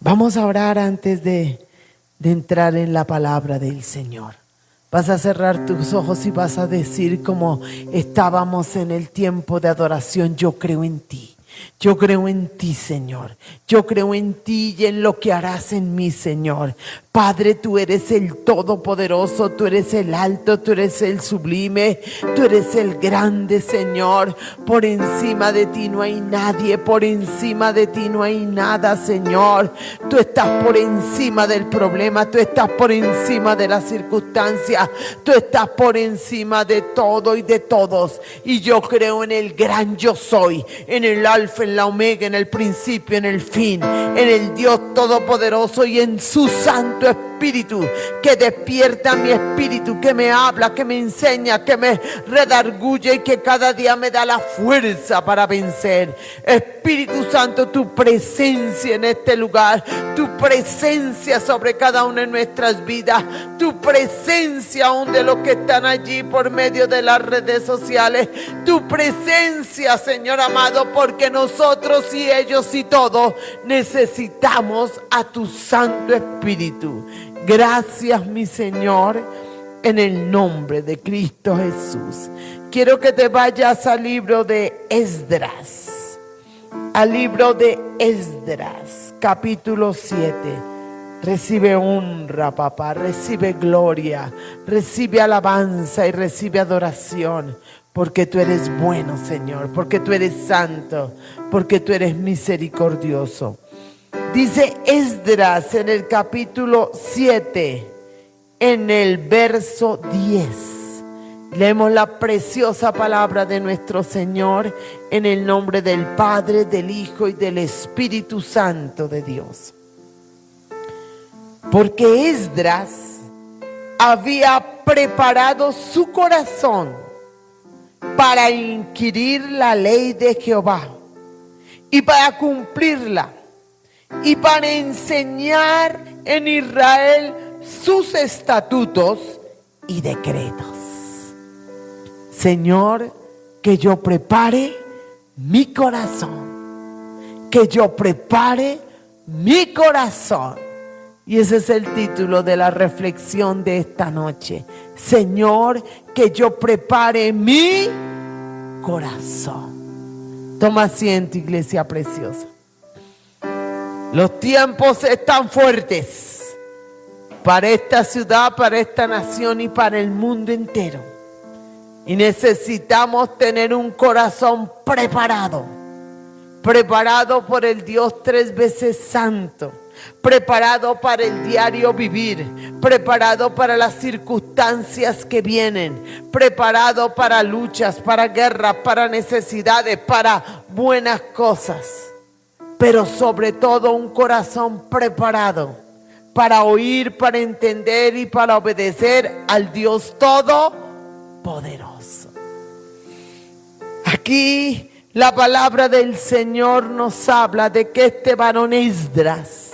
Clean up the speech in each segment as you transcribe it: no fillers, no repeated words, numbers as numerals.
Vamos a orar antes de entrar en la palabra del Señor. Vas a cerrar tus ojos y vas a decir como estábamos en el tiempo de adoración: yo creo en ti. Yo creo en ti, Señor. Yo creo en ti y en lo que harás en mí, Señor. Padre, tú eres el todopoderoso, tú eres el alto, tú eres el sublime, tú eres el grande, Señor. Por encima de ti no hay nadie, por encima de ti no hay nada, Señor. Tú estás por encima del problema, tú estás por encima de las circunstancias, tú estás por encima de todo y de todos. Y yo creo en el gran yo soy, en el alfa, en la omega, en el principio, en el fin, en el Dios todopoderoso y en su santo Espíritu que despierta mi espíritu, que me habla, que me enseña, que me redarguye y que cada día me da la fuerza para vencer. Espíritu Santo, tu presencia en este lugar, tu presencia sobre cada una de nuestras vidas, tu presencia aún de los que están allí por medio de las redes sociales, tu presencia, Señor amado, porque nosotros y ellos y todos necesitamos a tu Santo Espíritu. Gracias, mi Señor, en el nombre de Cristo Jesús. Quiero que te vayas al libro de Esdras, al libro de Esdras, capítulo 7. Recibe honra, papá, recibe gloria, recibe alabanza y recibe adoración, porque tú eres bueno, Señor, porque tú eres santo, porque tú eres misericordioso. Dice Esdras en el capítulo 7, en el verso 10. Leemos la preciosa palabra de nuestro Señor en el nombre del Padre, del Hijo y del Espíritu Santo de Dios. Porque Esdras había preparado su corazón para inquirir la ley de Jehová y para cumplirla, y para enseñar en Israel sus estatutos y decretos. Señor, que yo prepare mi corazón, que yo prepare mi corazón. Y ese es el título de la reflexión de esta noche. Señor, que yo prepare mi corazón. Toma asiento, iglesia preciosa. Los tiempos están fuertes para esta ciudad, para esta nación y para el mundo entero. Y necesitamos tener un corazón preparado. Preparado por el Dios tres veces santo. Preparado para el diario vivir, preparado para las circunstancias que vienen, preparado para luchas, para guerras, para necesidades, para buenas cosas, pero sobre todo un corazón preparado para oír, para entender y para obedecer al Dios Todopoderoso. Aquí la palabra del Señor nos habla de que este varón Esdras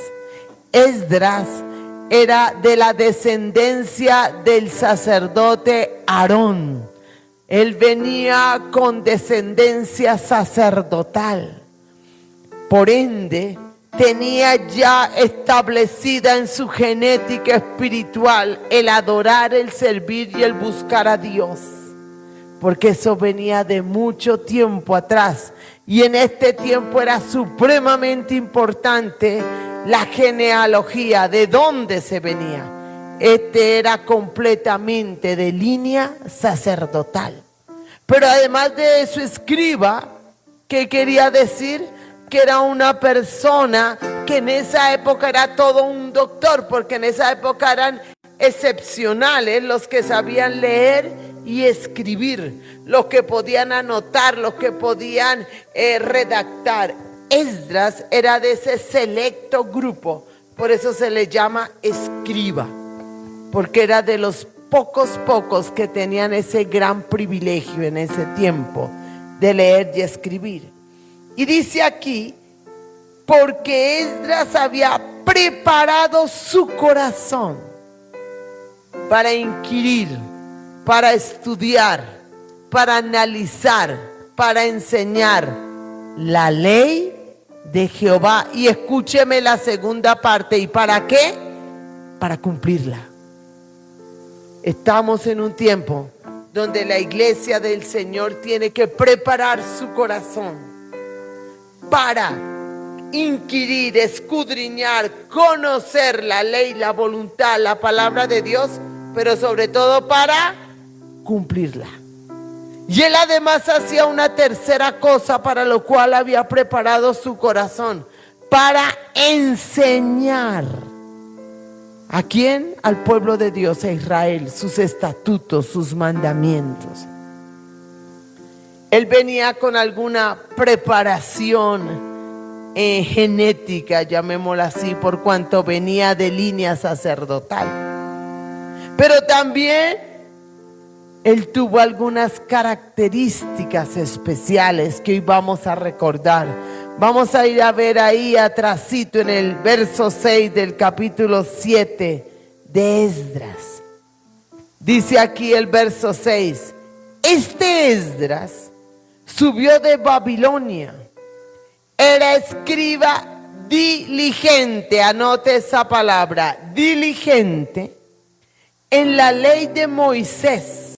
era de la descendencia del sacerdote Aarón. Él venía con descendencia sacerdotal. Por ende, tenía ya establecida en su genética espiritual el adorar, el servir y el buscar a Dios. Porque eso venía de mucho tiempo atrás. Y en este tiempo era supremamente importante la genealogía, de dónde se venía. Este era completamente de línea sacerdotal. Pero además de eso, escriba, ¿qué quería decir? Que era una persona que en esa época era todo un doctor, porque en esa época eran excepcionales los que sabían leer y escribir, los que podían anotar, los que podían redactar. Esdras era de ese selecto grupo, por eso se le llama escriba, porque era de los pocos que tenían ese gran privilegio en ese tiempo de leer y escribir. Y dice aquí, porque Esdras había preparado su corazón para inquirir, para estudiar, para analizar, para enseñar la ley de Jehová. Y escúcheme la segunda parte. ¿Y para qué? Para cumplirla. Estamos en un tiempo donde la iglesia del Señor tiene que preparar su corazón para inquirir, escudriñar, conocer la ley, la voluntad, la palabra de Dios, pero sobre todo para cumplirla. Y él además hacía una tercera cosa para lo cual había preparado su corazón, para enseñar. ¿A quién? Al pueblo de Dios, a Israel, sus estatutos, sus mandamientos. Él venía con alguna preparación genética, llamémosla así, por cuanto venía de línea sacerdotal. Pero también él tuvo algunas características especiales que hoy vamos a recordar. Vamos a ir a ver ahí atrásito en el verso 6 del capítulo 7 de Esdras. Dice aquí el verso 6: este Esdras subió de Babilonia, era escriba diligente, anote esa palabra, diligente, en la ley de Moisés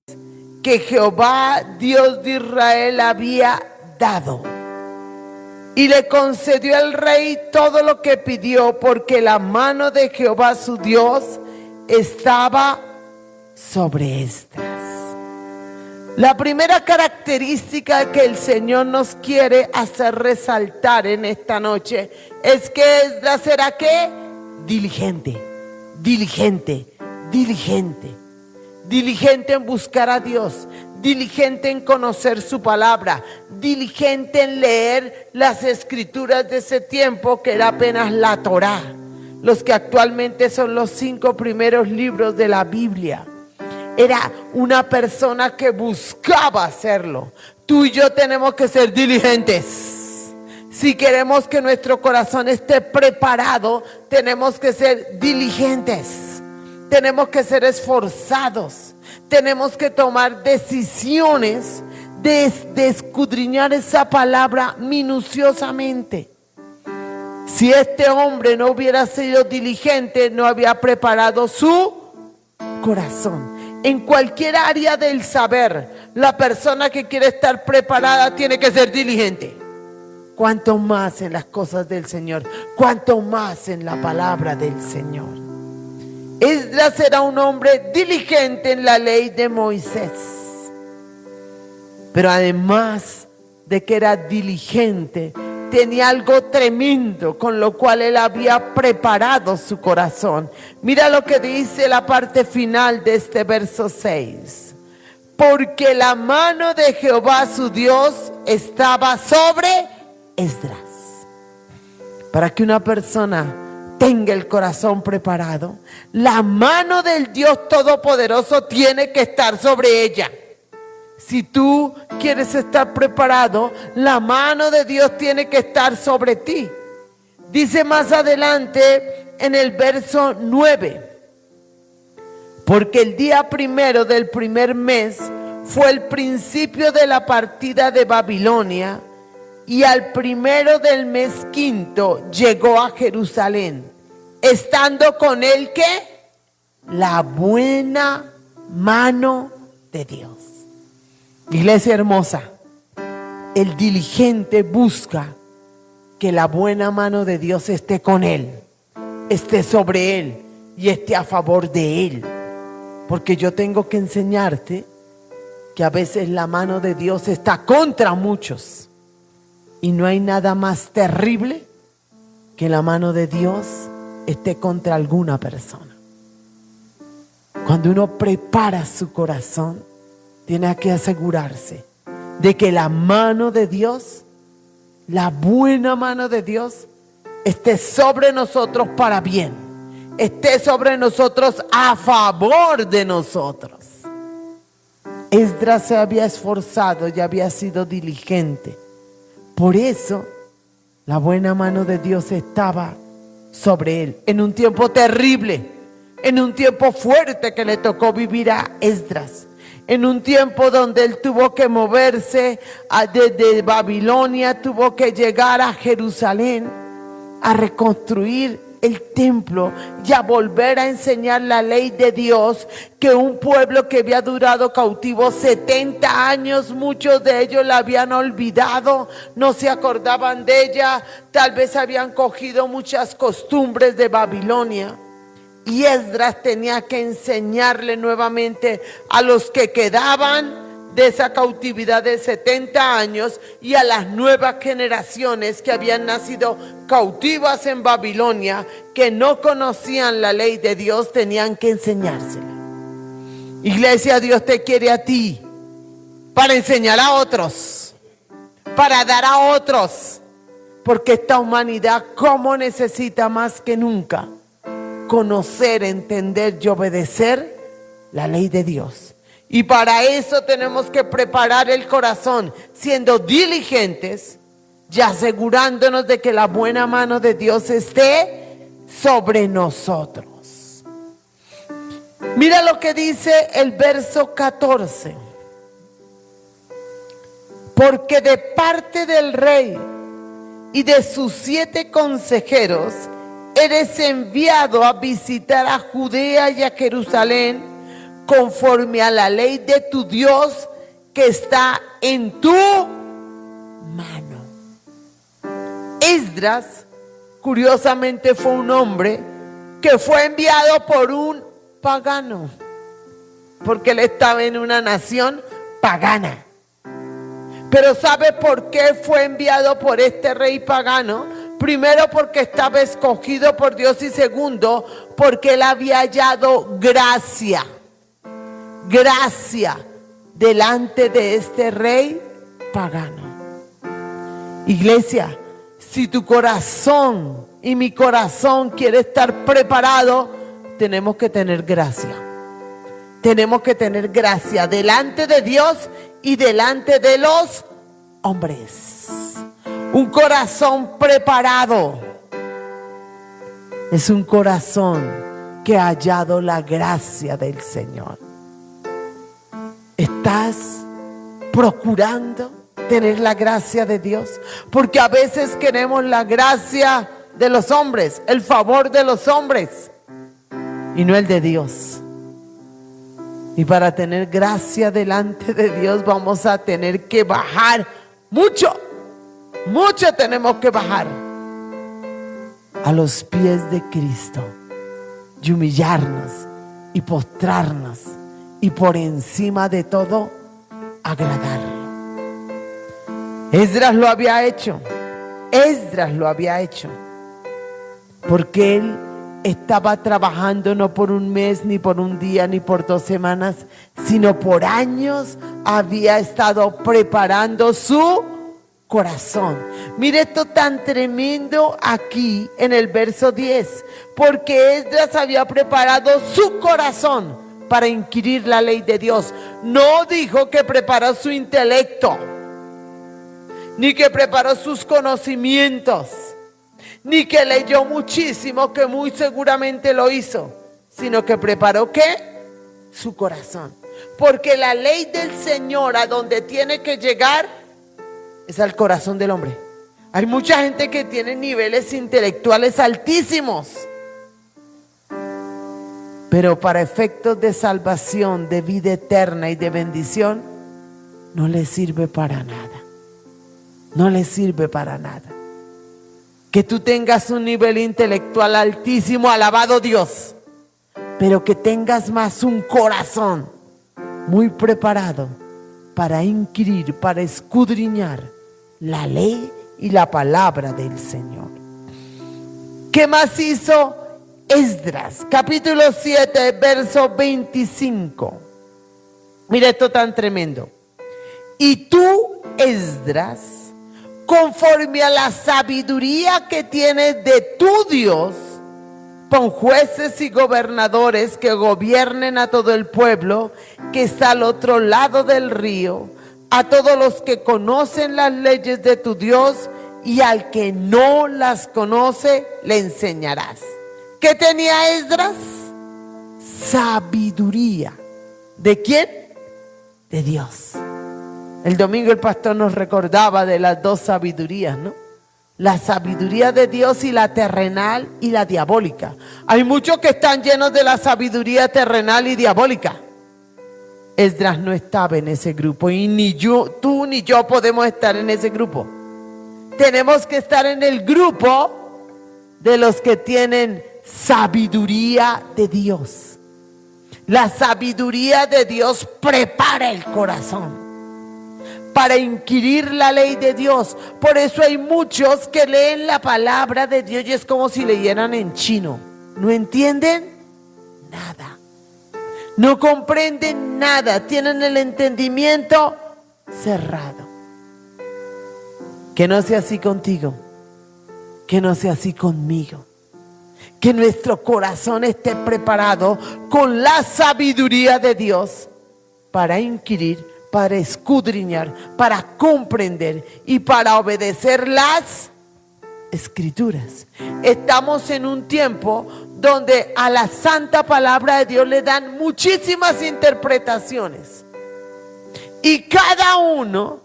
que Jehová, Dios de Israel, había dado. Y le concedió al rey todo lo que pidió, porque la mano de Jehová su Dios estaba sobre Esdras. La primera característica que el Señor nos quiere hacer resaltar en esta noche es que Esdras era ¿qué? Diligente, diligente, diligente. Diligente en buscar a Dios, diligente en conocer su palabra, diligente en leer las escrituras de ese tiempo que era apenas la Torá, los que actualmente son los 5 primeros libros de la Biblia. Era una persona que buscaba hacerlo. Tú y yo tenemos que ser diligentes. Si queremos que nuestro corazón esté preparado, tenemos que ser diligentes. Tenemos que ser esforzados, tenemos que tomar decisiones de escudriñar esa palabra minuciosamente. Si este hombre no hubiera sido diligente, no había preparado su corazón. En cualquier área del saber, la persona que quiere estar preparada tiene que ser diligente. Cuanto más en las cosas del Señor, cuanto más en la palabra del Señor. Esdras era un hombre diligente en la ley de Moisés. Pero además de que era diligente, tenía algo tremendo con lo cual él había preparado su corazón. Mira lo que dice la parte final de este verso 6. Porque la mano de Jehová su Dios estaba sobre Esdras. Para que una persona tenga el corazón preparado, la mano del Dios Todopoderoso tiene que estar sobre ella. Si tú quieres estar preparado, la mano de Dios tiene que estar sobre ti. Dice más adelante en el verso 9: porque el día primero del primer mes fue el principio de la partida de Babilonia, y al primero del mes quinto llegó a Jerusalén, estando con él ¿qué? La buena mano de Dios. Iglesia hermosa, el diligente busca que la buena mano de Dios esté con él, esté sobre él y esté a favor de él. Porque yo tengo que enseñarte que a veces la mano de Dios está contra muchos. Y no hay nada más terrible que la mano de Dios esté contra alguna persona. Cuando uno prepara su corazón, tiene que asegurarse de que la mano de Dios, la buena mano de Dios, esté sobre nosotros para bien, esté sobre nosotros a favor de nosotros. Esdras se había esforzado y había sido diligente. Por eso, la buena mano de Dios estaba sobre él. En un tiempo terrible, en un tiempo fuerte que le tocó vivir a Esdras. en un tiempo donde él tuvo que moverse desde Babilonia, tuvo que llegar a Jerusalén a reconstruir el templo y a volver a enseñar la ley de Dios, que un pueblo que había durado cautivo 70 años, muchos de ellos la habían olvidado, no se acordaban de ella, tal vez habían cogido muchas costumbres de Babilonia. Y Esdras tenía que enseñarle nuevamente a los que quedaban de esa cautividad de 70 años y a las nuevas generaciones que habían nacido cautivas en Babilonia, que no conocían la ley de Dios, tenían que enseñársela. Iglesia, Dios te quiere a ti para enseñar a otros, para dar a otros, porque esta humanidad como necesita más que nunca conocer, entender y obedecer la ley de Dios. Y para eso tenemos que preparar el corazón, siendo diligentes y asegurándonos de que la buena mano de Dios esté sobre nosotros. Mira lo que dice el verso 14. Porque de parte del rey y de sus 7 consejeros eres enviado a visitar a Judea y a Jerusalén, conforme a la ley de tu Dios que está en tu mano. Esdras, curiosamente, fue un hombre que fue enviado por un pagano, porque él estaba en una nación pagana. Pero ¿sabe por qué fue enviado por este rey pagano? Primero, porque estaba escogido por Dios, y segundo, porque él había hallado gracia delante de este rey pagano. Iglesia, si tu corazón y mi corazón quiere estar preparado, tenemos que tener gracia. Tenemos que tener gracia delante de Dios y delante de los hombres. Un corazón preparado es un corazón que ha hallado la gracia del Señor. ¿Estás procurando tener la gracia de Dios? Porque a veces queremos la gracia de los hombres, el favor de los hombres, y no el de Dios. Y para tener gracia delante de Dios vamos a tener que bajar mucho tenemos que bajar a los pies de Cristo y humillarnos y postrarnos, y por encima de todo agradarlo. Esdras lo había hecho. Esdras lo había hecho porque él estaba trabajando no por un mes, ni por un día, ni por 2 semanas, sino por años había estado preparando su corazón. Mire esto tan tremendo aquí en el verso 10, porque Esdras había preparado su corazón para inquirir la ley de Dios. No dijo que preparó su intelecto, ni que preparó sus conocimientos, ni que leyó muchísimo, que muy seguramente lo hizo, sino que preparó ¿qué? Su corazón. Porque la ley del Señor a donde tiene que llegar es al corazón del hombre. Hay mucha gente que tiene niveles intelectuales altísimos, pero para efectos de salvación, de vida eterna y de bendición, no le sirve para nada. No le sirve para nada. Que tú tengas un nivel intelectual altísimo, alabado Dios, pero que tengas más un corazón muy preparado para inquirir, para escudriñar la ley y la palabra del Señor. ¿Qué más hizo Esdras? Capítulo 7, verso 25. Mira esto tan tremendo. Y tú, Esdras, conforme a la sabiduría que tienes de tu Dios, pon jueces y gobernadores que gobiernen a todo el pueblo que está al otro lado del río, a todos los que conocen las leyes de tu Dios, y al que no las conoce le enseñarás. ¿Qué tenía Esdras? Sabiduría. ¿De quién? de Dios. El domingo el pastor nos recordaba de las dos sabidurías, ¿no? La sabiduría de Dios y la terrenal y la diabólica. Hay muchos que están llenos de la sabiduría terrenal y diabólica. Esdras no estaba en ese grupo y ni yo, tú ni yo podemos estar en ese grupo. Tenemos que estar en el grupo de los que tienen sabiduría de Dios. La sabiduría de Dios prepara el corazón para inquirir la ley de Dios. Por eso hay muchos que leen la palabra de Dios y es como si leyeran en chino. ¿No entienden? Nada. No comprenden nada. Tienen el entendimiento cerrado. Que no sea así contigo. Que no sea así conmigo. Que nuestro corazón esté preparado con la sabiduría de Dios para inquirir, para escudriñar, para comprender y para obedecer las Escrituras. Estamos en un tiempo donde a la santa palabra de Dios le dan muchísimas interpretaciones. Y cada uno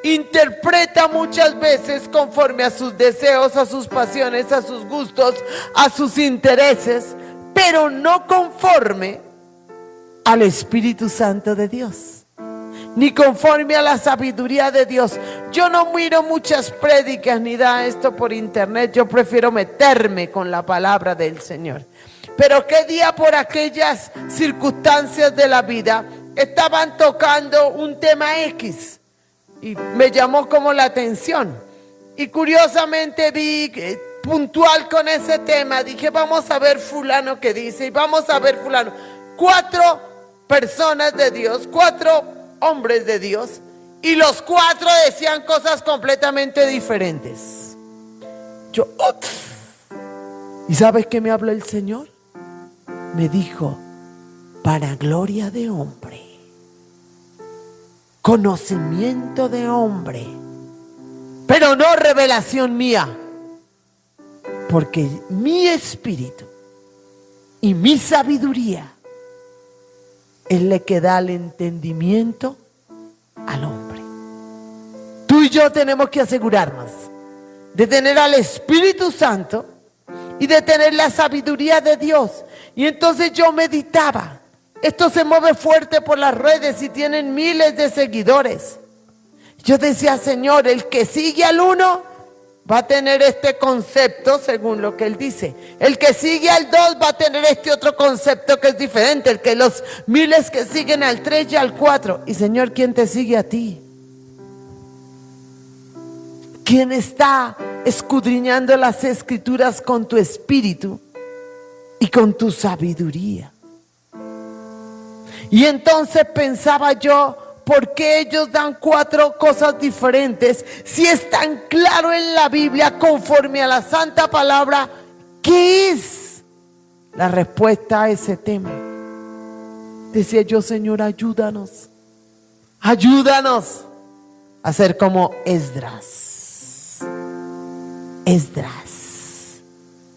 interpreta muchas veces conforme a sus deseos, a sus pasiones, a sus gustos, a sus intereses, pero no conforme al Espíritu Santo de Dios, ni conforme a la sabiduría de Dios. Yo no miro muchas prédicas ni da esto por internet. Yo prefiero meterme con la palabra del Señor. Pero qué día por aquellas circunstancias de la vida estaban tocando un tema X y me llamó como la atención. Y curiosamente vi puntual con ese tema. Dije, vamos a ver fulano que dice y vamos a ver fulano. 4 personas de Dios, 4 hombres de Dios, y los 4 decían cosas completamente diferentes. Yo, ¿y sabes qué me habló el Señor? Me dijo, para gloria de hombre, conocimiento de hombre, pero no revelación mía, porque mi espíritu y mi sabiduría es la que da el entendimiento al hombre. Tú y yo tenemos que asegurarnos de tener al Espíritu Santo y de tener la sabiduría de Dios. Y entonces yo meditaba. Esto se mueve fuerte por las redes y tienen miles de seguidores. Yo decía, Señor, el que sigue al uno va a tener este concepto según lo que él dice. El que sigue al 2 va a tener este otro concepto que es diferente. El que los miles que siguen al 3 y al 4. Y Señor, ¿quién te sigue a ti? ¿Quién está escudriñando las Escrituras con tu espíritu y con tu sabiduría? Y entonces pensaba yo, ¿por qué ellos dan 4 cosas diferentes si es tan claro en la Biblia conforme a la santa palabra? ¿Qué es la respuesta a ese tema? Decía yo, Señor, ayúdanos. Ayúdanos a ser como Esdras. Esdras,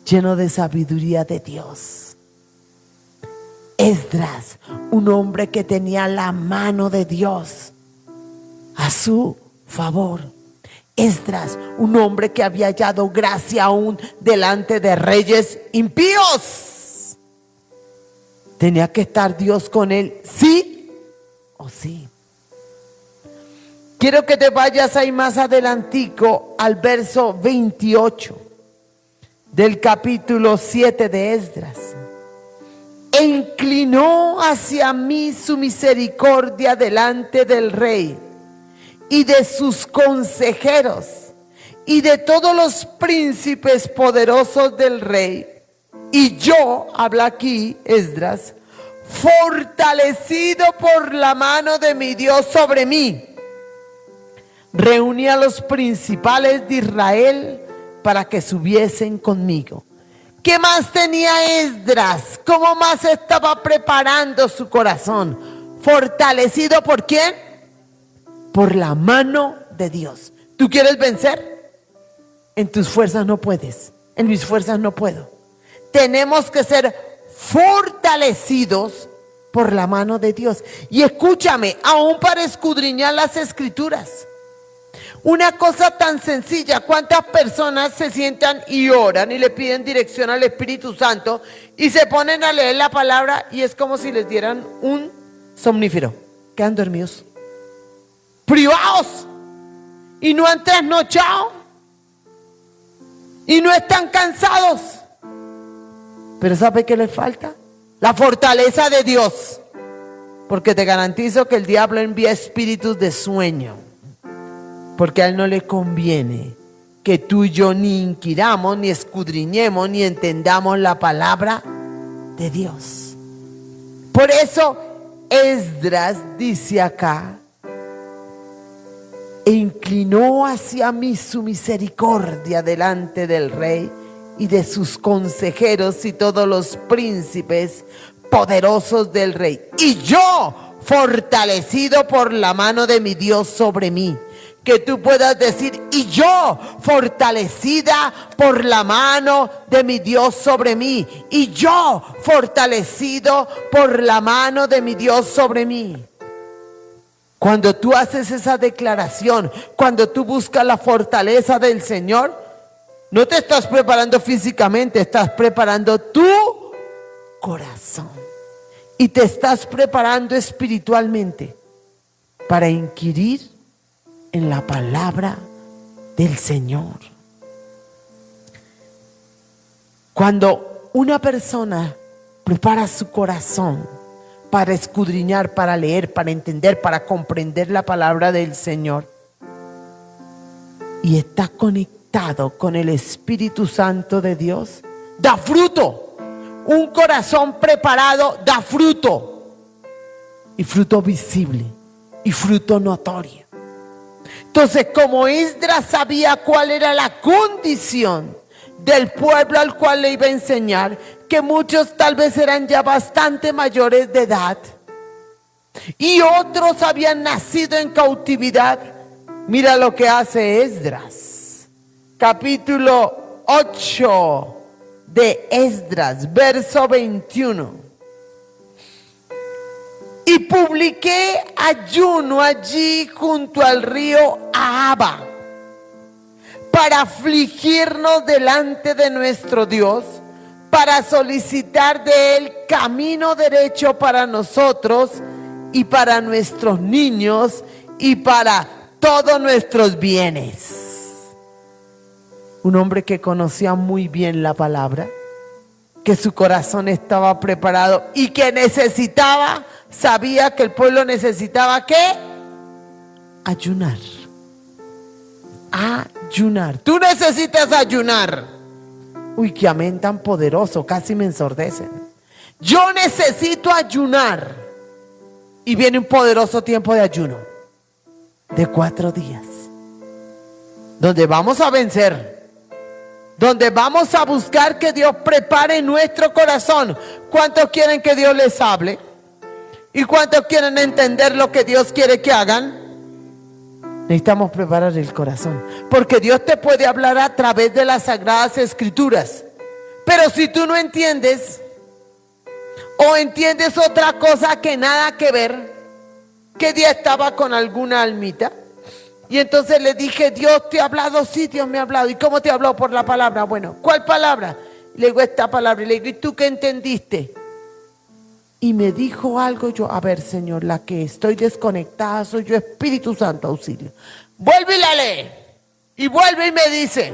lleno de sabiduría de Dios. Esdras, un hombre que tenía la mano de Dios a su favor. Esdras, un hombre que había hallado gracia aún delante de reyes impíos. Tenía que estar Dios con él, sí o sí. Quiero que te vayas ahí más adelantico al verso 28 del capítulo 7 de Esdras. E inclinó hacia mí su misericordia delante del rey y de sus consejeros y de todos los príncipes poderosos del rey. Y yo, habla aquí Esdras, fortalecido por la mano de mi Dios sobre mí, reuní a los principales de Israel para que subiesen conmigo. ¿Qué más tenía Esdras? ¿Cómo más estaba preparando su corazón? ¿Fortalecido por quién? Por la mano de Dios. ¿Tú quieres vencer? En tus fuerzas no puedes. En mis fuerzas no puedo. Tenemos que ser fortalecidos por la mano de Dios. Y escúchame, aún para escudriñar las escrituras. Una cosa tan sencilla, ¿cuántas personas se sientan y oran y le piden dirección al Espíritu Santo y se ponen a leer la palabra y es como si les dieran un somnífero? Quedan dormidos, privados, y no han trasnochado y no están cansados. Pero ¿sabe qué les falta? La fortaleza de Dios. Porque te garantizo que el diablo envía espíritus de sueño. Porque a él no le conviene que tú y yo ni inquiramos, ni escudriñemos, ni entendamos la palabra de Dios. Por eso Esdras dice acá: e inclinó hacia mí su misericordia delante del rey y de sus consejeros y todos los príncipes poderosos del rey. Y yo, fortalecido por la mano de mi Dios sobre mí. Que tú puedas decir: y yo, fortalecida por la mano de mi Dios sobre mí. Y yo, fortalecido por la mano de mi Dios sobre mí. Cuando tú haces esa declaración, cuando tú buscas la fortaleza del Señor, no te estás preparando físicamente, estás preparando tu corazón. Y te estás preparando espiritualmente para inquirir en la palabra del Señor. Cuando una persona prepara su corazón para escudriñar, para leer, para entender, para comprender la palabra del Señor, y está conectado con el Espíritu Santo de Dios, da fruto. Un corazón preparado da fruto, y fruto visible, y fruto notorio. Entonces, como Esdras sabía cuál era la condición del pueblo al cual le iba a enseñar, que muchos tal vez eran ya bastante mayores de edad y otros habían nacido en cautividad, mira lo que hace Esdras. Capítulo 8 de Esdras, verso 21. Y publiqué ayuno allí junto al río Ahava para afligirnos delante de nuestro Dios, para solicitar de él camino derecho para nosotros y para nuestros niños y para todos nuestros bienes. Un hombre que conocía muy bien la palabra, que su corazón estaba preparado y que necesitaba, sabía que el pueblo necesitaba ¿qué? Ayunar. Ayunar. Tú necesitas ayunar. Uy, qué amén tan poderoso, casi me ensordecen. Yo necesito ayunar. Y viene un poderoso tiempo de ayuno de 4 días, donde vamos a vencer, donde vamos a buscar que Dios prepare nuestro corazón. ¿Cuántos quieren que Dios les hable? ¿Y cuántos quieren entender lo que Dios quiere que hagan? Necesitamos preparar el corazón, porque Dios te puede hablar a través de las Sagradas Escrituras, pero si tú no entiendes, o entiendes otra cosa que nada que ver. ¿Qué día estaba con alguna almita? Y entonces le dije: ¿Dios te ha hablado? Sí, Dios me ha hablado. ¿Y cómo te habló? Por la palabra. Bueno, ¿cuál palabra? Le digo: esta palabra. Y le digo: ¿y tú qué entendiste? Y me dijo algo. Yo: a ver, Señor, la que estoy desconectada soy yo. Espíritu Santo, auxilio. Vuelve y la lee. Y vuelve y me dice: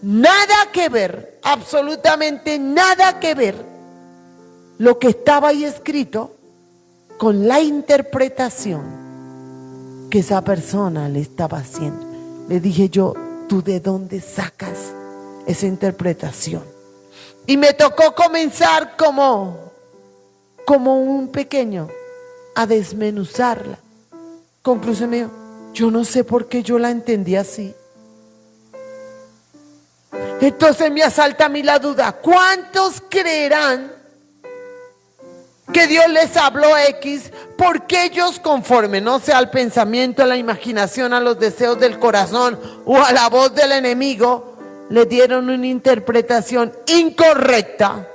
nada que ver, absolutamente nada que ver lo que estaba ahí escrito con la interpretación que esa persona le estaba haciendo. Le dije yo: ¿tú de dónde sacas esa interpretación? Y me tocó comenzar como un pequeño a desmenuzarla. Conclusión me dijo: yo no sé por qué yo la entendí así. Entonces me asalta a mí la duda: ¿cuántos creerán que Dios les habló X porque ellos, conforme no sea al pensamiento, a la imaginación, a los deseos del corazón o a la voz del enemigo, le dieron una interpretación incorrecta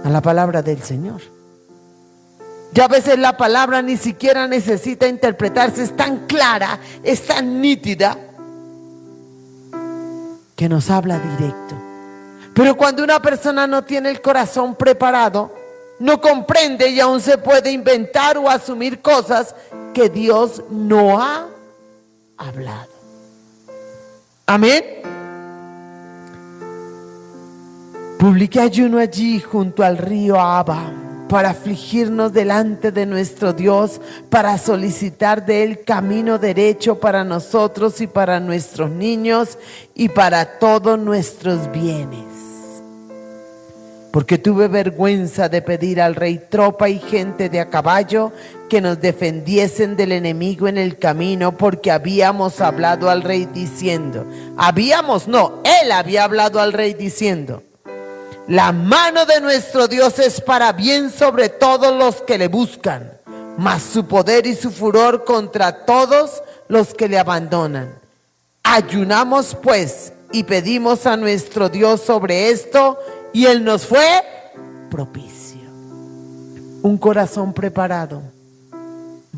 a la palabra del Señor? Ya a veces la palabra ni siquiera necesita interpretarse, es tan clara, es tan nítida, que nos habla directo. Pero cuando una persona no tiene el corazón preparado, no comprende y aún se puede inventar o asumir cosas que Dios no ha hablado. Amén. Publiqué ayuno allí junto al río Abba para afligirnos delante de nuestro Dios, para solicitar de Él camino derecho para nosotros y para nuestros niños y para todos nuestros bienes. Porque tuve vergüenza de pedir al rey tropa y gente de a caballo que nos defendiesen del enemigo en el camino, porque habíamos hablado al rey diciendo, él había hablado al rey diciendo, la mano de nuestro Dios es para bien sobre todos los que le buscan, mas su poder y su furor contra todos los que le abandonan. Ayunamos pues y pedimos a nuestro Dios sobre esto, y Él nos fue propicio. Un corazón preparado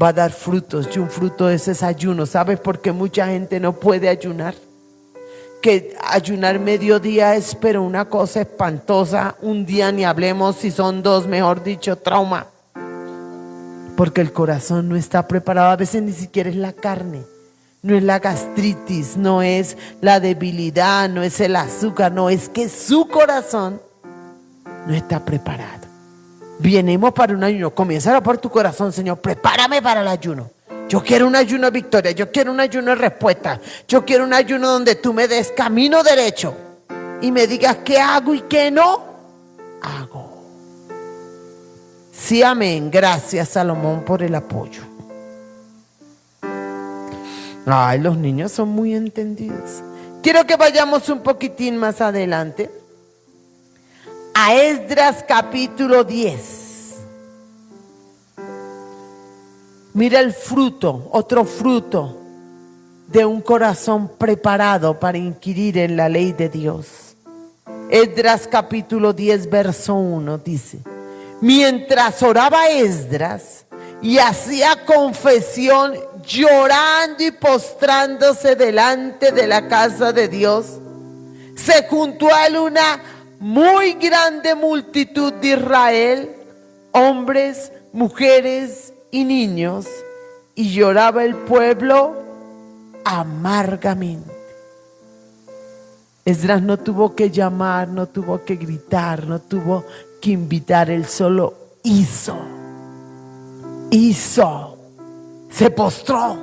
va a dar frutos, y un fruto de ese es ayuno. ¿Sabes por qué mucha gente no puede ayunar? Que ayunar mediodía es pero una cosa espantosa, un día ni hablemos, si son dos, mejor dicho, trauma. Porque el corazón no está preparado, a veces ni siquiera es la carne. No es la gastritis, no es la debilidad, no es el azúcar, no, es que su corazón no está preparado. Vienemos para un ayuno, comienza por tu corazón, Señor, prepárame para el ayuno. Yo quiero un ayuno de victoria, yo quiero un ayuno de respuesta, yo quiero un ayuno donde tú me des camino derecho y me digas qué hago y qué no hago. Sí, amén. Gracias, Salomón, por el apoyo. Ay, los niños son muy entendidos. Quiero que vayamos un poquitín más adelante a Esdras capítulo 10. Mira el fruto, otro fruto de un corazón preparado para inquirir en la ley de Dios. Esdras capítulo 10 verso 1 dice: mientras oraba Esdras y hacía confesión, llorando y postrándose delante de la casa de Dios, se juntó a él una muy grande multitud de Israel, hombres, mujeres y niños, y lloraba el pueblo amargamente. Esdras no tuvo que llamar, no tuvo que gritar, no tuvo que invitar, él solo hizo, se postró,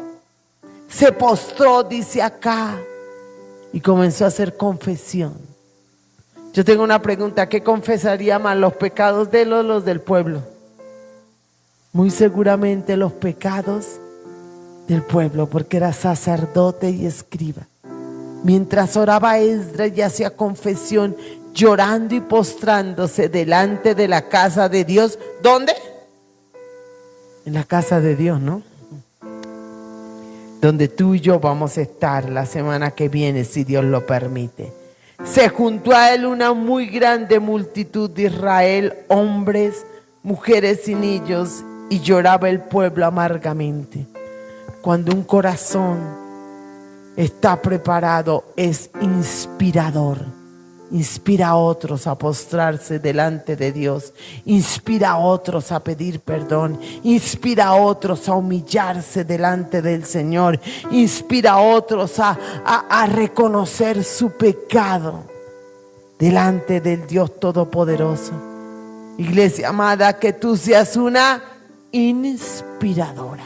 dice acá, y comenzó a hacer confesión. Yo tengo una pregunta: ¿qué confesaría más, los pecados de él o los del pueblo? Muy seguramente los pecados del pueblo, porque era sacerdote y escriba. Mientras oraba Esdras y hacía confesión, llorando y postrándose delante de la casa de Dios. ¿Dónde? En la casa de Dios, ¿no? Donde tú y yo vamos a estar la semana que viene, si Dios lo permite. Se juntó a él una muy grande multitud de Israel, hombres, mujeres y niños, y lloraba el pueblo amargamente. Cuando un corazón está preparado, es inspirador. Inspira a otros a postrarse delante de Dios. Inspira a otros a pedir perdón. Inspira a otros a humillarse delante del Señor. Inspira a otros a reconocer su pecado delante del Dios Todopoderoso. Iglesia amada, que tú seas una inspiradora.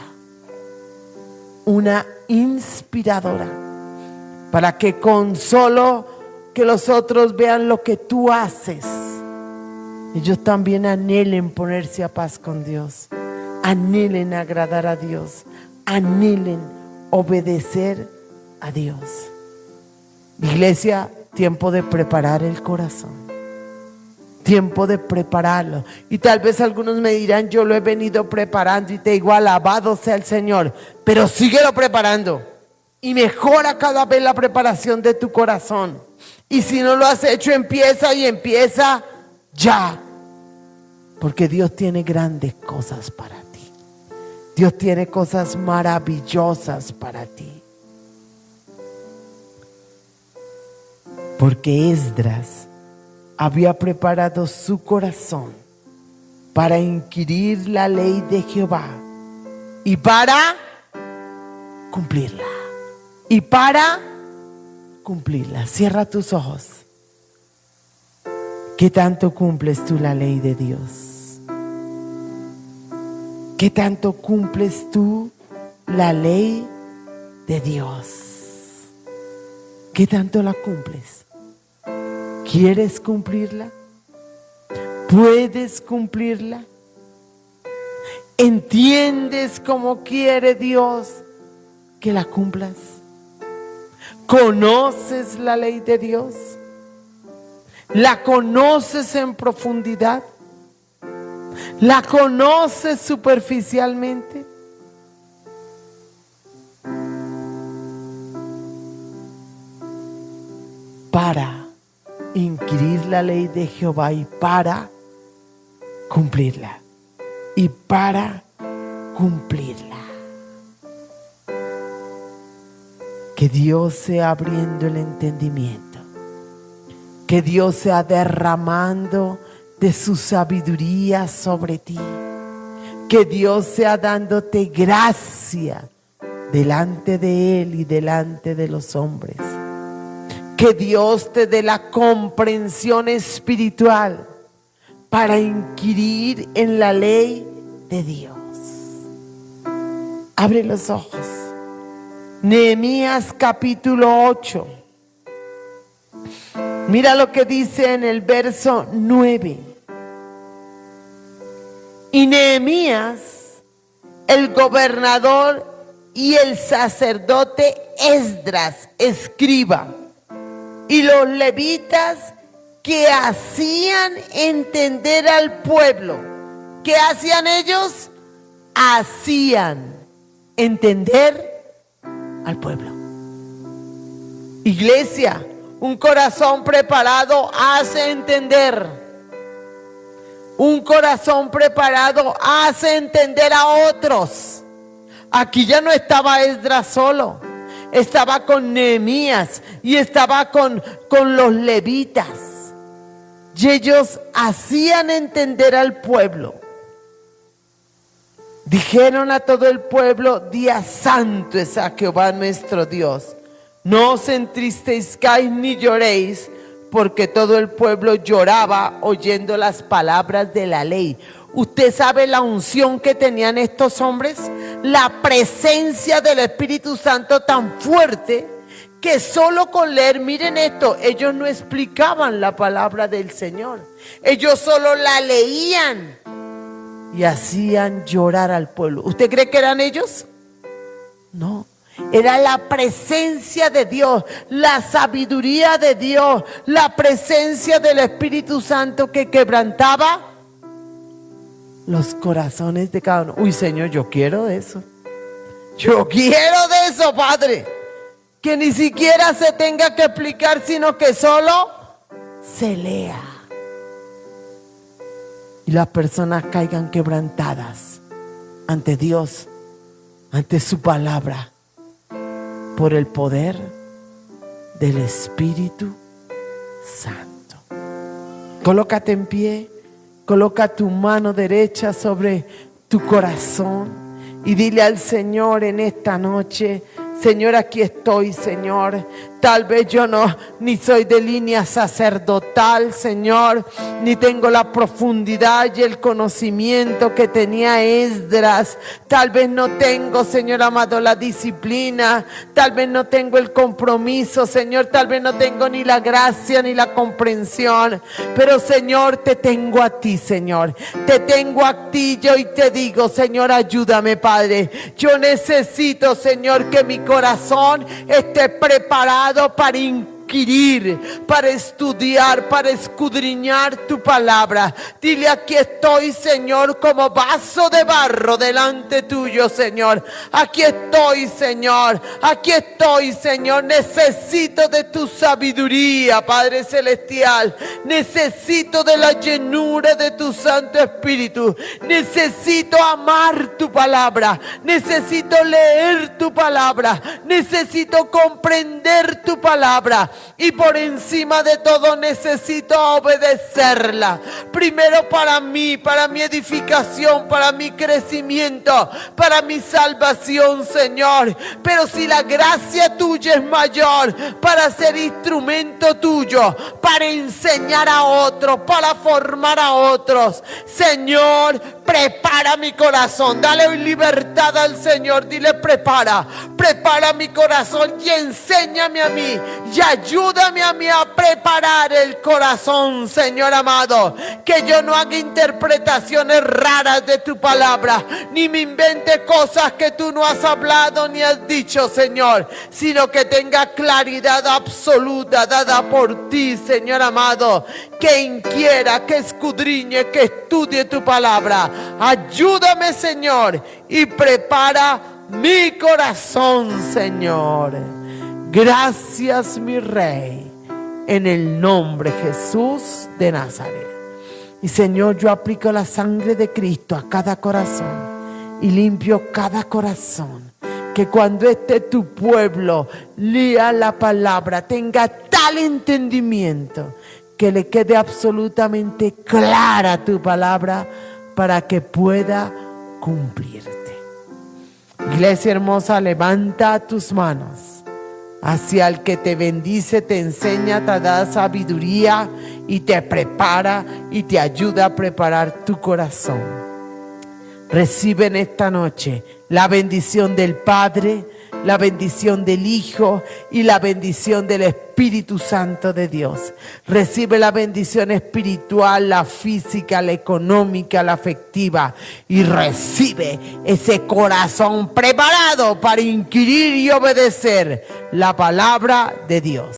Una inspiradora. Para que con solo que los otros vean lo que tú haces, ellos también anhelen ponerse a paz con Dios, anhelen agradar a Dios, anhelen obedecer a Dios. Iglesia, tiempo de preparar el corazón, tiempo de prepararlo. Y tal vez algunos me dirán: yo lo he venido preparando, y te digo, alabado sea el Señor, pero síguelo preparando y mejora cada vez la preparación de tu corazón. Y si no lo has hecho, empieza ya. Porque Dios tiene grandes cosas para ti. Dios tiene cosas maravillosas para ti. Porque Esdras había preparado su corazón para inquirir la ley de Jehová y para cumplirla. Y para cumplirla. Cierra tus ojos. ¿Qué tanto cumples tú la ley de Dios? ¿Qué tanto cumples tú la ley de Dios? ¿Qué tanto la cumples? ¿Quieres cumplirla? ¿Puedes cumplirla? ¿Entiendes cómo quiere Dios que la cumplas? ¿Conoces la ley de Dios? ¿La conoces en profundidad? ¿La conoces superficialmente? Para inquirir la ley de Jehová y para cumplirla. Y para cumplirla. Que Dios sea abriendo el entendimiento. Que Dios sea derramando de su sabiduría sobre ti. Que Dios sea dándote gracia delante de Él y delante de los hombres. Que Dios te dé la comprensión espiritual para inquirir en la ley de Dios. Abre los ojos. Nehemías capítulo 8. Mira lo que dice en el verso 9. Y Nehemías, el gobernador y el sacerdote Esdras, escriba, y los levitas que hacían entender al pueblo. ¿Qué hacían ellos? Hacían entender al pueblo. Iglesia, un corazón preparado hace entender. Un corazón preparado hace entender a otros. Aquí ya no estaba Esdras solo. Estaba con Nehemías y estaba con los levitas. Y ellos hacían entender al pueblo. Dijeron a todo el pueblo: día santo es a Jehová nuestro Dios. No os entristezcáis ni lloréis, porque todo el pueblo lloraba oyendo las palabras de la ley. ¿Usted sabe la unción que tenían estos hombres? La presencia del Espíritu Santo tan fuerte que solo con leer, miren esto, ellos no explicaban la palabra del Señor. Ellos solo la leían y hacían llorar al pueblo. ¿Usted cree que eran ellos? No. Era la presencia de Dios, la sabiduría de Dios, la presencia del Espíritu Santo que quebrantaba los corazones de cada uno. Uy, Señor, yo quiero de eso. Yo quiero de eso, Padre. Que ni siquiera se tenga que explicar, sino que solo se lea. Y las personas caigan quebrantadas ante Dios, ante su palabra, por el poder del Espíritu Santo. Colócate en pie, coloca tu mano derecha sobre tu corazón y dile al Señor en esta noche: Señor, aquí estoy, Señor. Tal vez yo ni soy de línea sacerdotal, Señor, ni tengo la profundidad y el conocimiento que tenía Esdras. Tal vez no tengo, Señor amado, la disciplina. Tal vez no tengo el compromiso, Señor. Tal vez no tengo ni la gracia ni la comprensión. Pero, Señor, te tengo a ti, Señor. Te tengo a ti yo y te digo: Señor, ayúdame, Padre. Yo necesito, Señor, que mi corazón esté preparado para inquirir inquirir, para estudiar, para escudriñar tu palabra. Dile: aquí estoy, Señor, como vaso de barro delante tuyo, Señor. Aquí estoy, Señor. Aquí estoy, Señor. Necesito de tu sabiduría, Padre Celestial. Necesito de la llenura de tu Santo Espíritu. Necesito amar tu palabra. Necesito leer tu palabra. Necesito comprender tu palabra. Y por encima de todo necesito obedecerla. Primero para mí, para mi edificación, para mi crecimiento, para mi salvación, Señor. Pero si la gracia tuya es mayor, para ser instrumento tuyo, para enseñar a otros, para formar a otros, Señor, prepara mi corazón. Dale libertad al Señor. Dile: prepara mi corazón y enséñame a mí y ayúdame a mí a preparar el corazón, Señor amado. Que yo no haga interpretaciones raras de tu palabra, ni me invente cosas que tú no has hablado ni has dicho, Señor, sino que tenga claridad absoluta dada por ti, Señor amado. Que inquiera, que escudriñe, que estudie tu palabra. Ayúdame, Señor, y prepara mi corazón, Señor. Gracias, mi Rey, en el nombre de Jesús de Nazaret. Y, Señor, yo aplico la sangre de Cristo a cada corazón y limpio cada corazón. Que cuando tu pueblo lea la palabra, tenga tal entendimiento que le quede absolutamente clara tu palabra para que pueda cumplirte. Iglesia hermosa, levanta tus manos hacia el que te bendice, te enseña, te da sabiduría y te prepara y te ayuda a preparar tu corazón. Recibe en esta noche la bendición del Padre, la bendición del Hijo y la bendición del Espíritu Santo de Dios. Recibe la bendición espiritual, la física, la económica, la afectiva, y recibe ese corazón preparado para inquirir y obedecer la palabra de Dios.